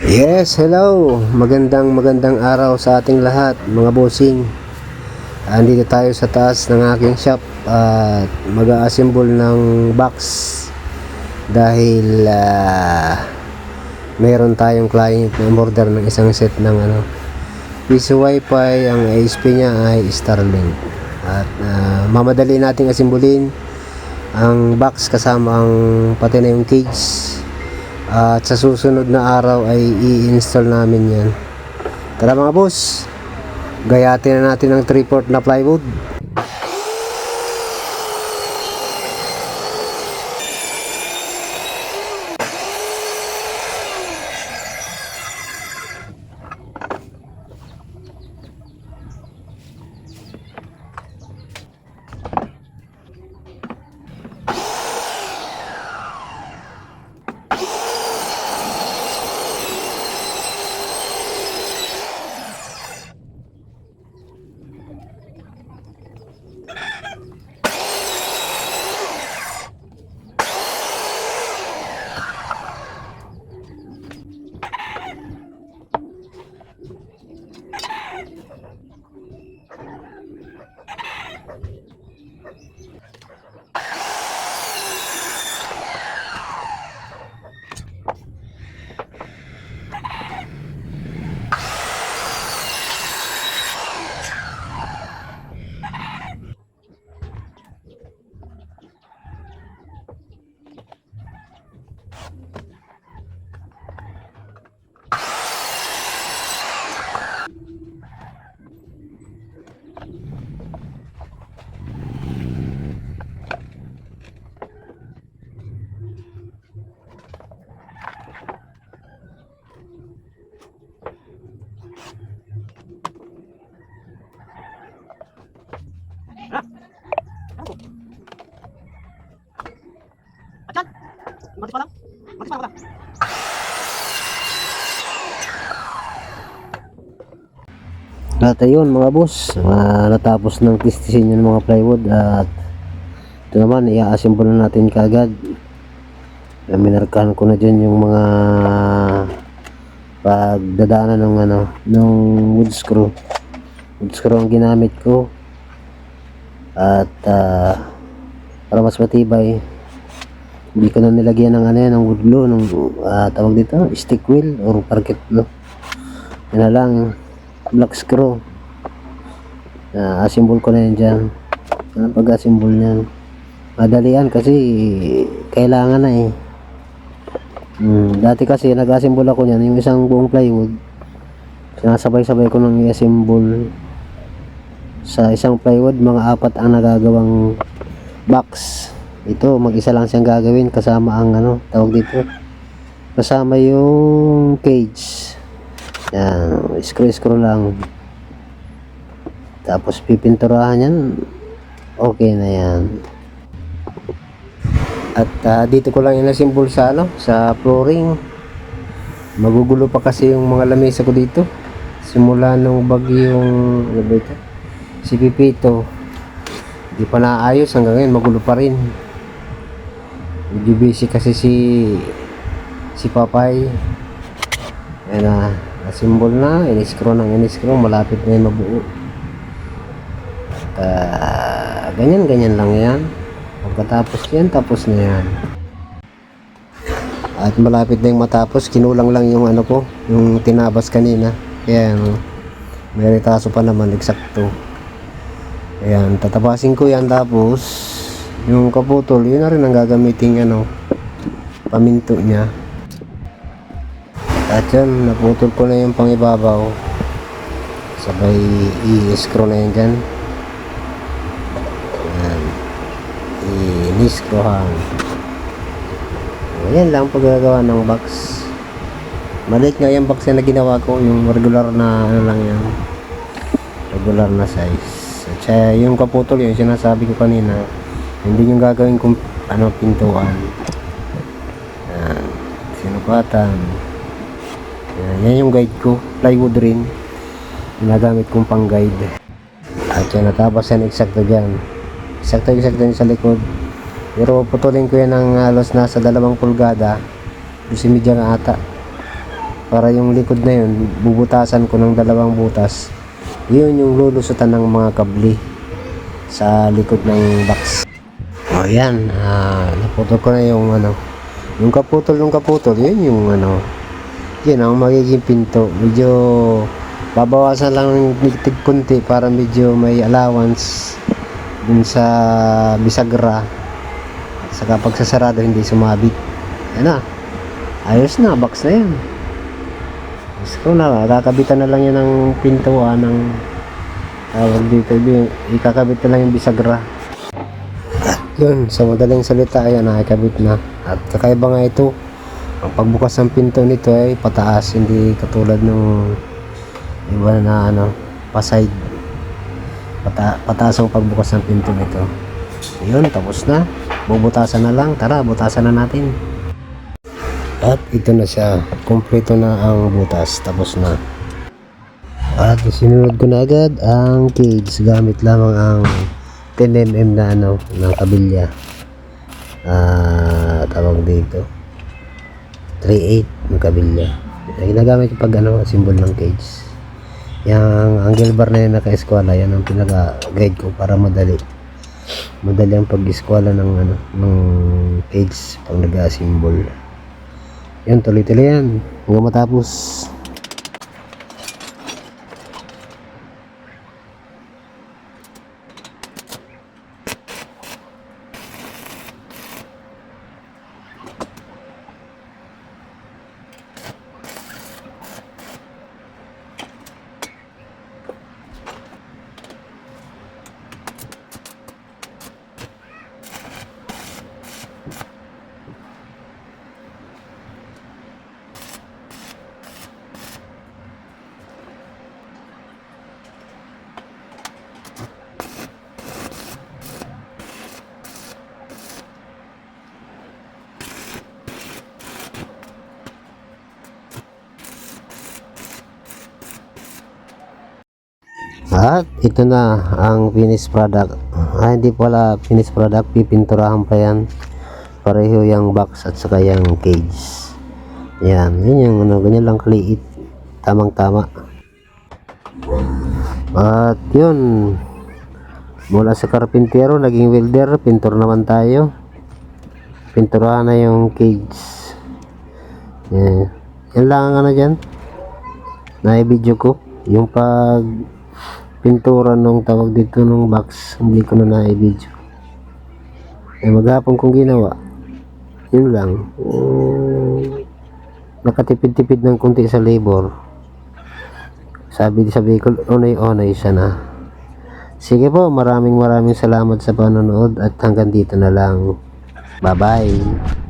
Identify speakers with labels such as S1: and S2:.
S1: Yes, hello. Magandang araw sa ating lahat, mga bossing. Andito tayo sa taas ng aking shop at mag-a-assemble ng box dahil meron tayong client na order ng isang set ng PC Wi-Fi. Ang ISP niya ay Starlink at mamadali nating asimbulin ang box kasama ang pati na yung cage. At sa susunod na araw ay i-install namin yan. Tara mga boss, gayatin na natin ng 3/4 na plywood. At ayun mga boss, natapos ng tistisin yung mga plywood at ito naman i-assemble na natin kaagad. Minarkahan ko na dyan yung mga pagdadaanan ng wood screw ang ginamit ko at para mas matibay hindi ko na nilagyan ng ng wood glue, ng tawag dito stick wheel or parquet glue. Yan na lang, black screw. Assemble ko na yan dyan. Pag-assemble nyan madalian kasi kailangan na dati kasi nag-assemble ako nyan, yung isang buong plywood sinasabay-sabay ko nang i-assemble. Sa isang plywood mga 4 ang nagagawang box. Ito mag-isa lang siyang gagawin kasama ang tawag dito, kasama yung cage. Yan, screw lang. Tapos pipinturahan yan, okay na yan. At dito ko lang inasimbol sa sa flooring. Magugulo pa kasi yung mga lamesa ko dito simula nung bagyong si Pipito. Hindi pa naayos hanggang ngayon, magulo pa rin. Medyo busy kasi si Papay. Ayan asimbol na, in-screw, malapit na yung mabuo. Ganyan lang yan. Pagkatapos yan, tapos na yan. At malapit na yung matapos, kinulang lang yung yung tinabas kanina. Kaya may retaso pa naman, eksakto. Ayan, tatapasin ko yan, tapos yung kaputol, yun na rin ang gagamitin paminto niya. At yan, naputol ko na yung pangibabaw. Sabay i-screw na yan dyan. Ayan, i-screwhan. Ayan lang paggagawa ng box. Maliit nga yung box na ginawa ko, yung regular na lang yan, regular na size. At siya, yung kaputol, yung sinasabi ko kanina, hindi yung gagawin kong pintuan. Ayan, sinukatan. Yan yung guide ko, plywood rin ginagamit kong pang guide. At yan, natapos yan eksakto dyan, eksakto sa likod. Pero putulin ko yan ng halos nasa 2 pulgada, 12 nga ata, para yung likod na yun, bubutasan ko ng dalawang butas. Yun yung lulusutan ng mga kable sa likod ng box. O yan, naputol ko na yung yung kaputol, yun yung yun ang magiging pinto. Medyo babawasan lang ng tig kunti para medyo may allowance dun sa bisagra. Saka pag sasarado hindi sumabit. Yan na, ayos na, box na yan. So na, kakabitan na lang yan ng pintuan ng tawag dito, ikakabit na lang yung bisagra. Yun, sa madaling salita, ayan, nakakabit na. At kakaiba nga ito, ang pagbukas ng pinto nito ay pataas, hindi katulad ng iba na pa-side. Pataas ang pagbukas ng pinto nito. Yun, tapos na. Bubutasan na lang. Tara, butasan na natin. At ito na siya, kompleto na ang butas, tapos na. At sinunod ko na agad ang cage gamit lamang ang 10mm na na kabilya. Tawag dito 3/8 ng kabilya. Ginagamit ko pag symbol ng cage. Yung angle bar na yun naka-eskwala, yan ang pinaka guide ko para madali ang pag-eskwala ng ng cage pag nag-symbol. Yan, tuloy-tuloy yan hanggang matapos. At ito na ang finished product. Hindi pala finished product, pipinturahan pa yan. Pareho yung box at saka yung cage. Yan, yun yung ganyan lang kaliit. Tamang tama. At yun, mula sa karpintero naging welder, pintor naman tayo. Pinturahan na yung cage. Yan lang ang dyan na i-video ko, yung pag pintura nung tawag dito nung box, hindi ko na na-video. Maghapon kong ginawa. Yun lang. Nakatipid-tipid ng kunti sa labor. Sabi ko, onay-onay siya na. Sige po, maraming salamat sa panonood at hanggang dito na lang. Bye-bye.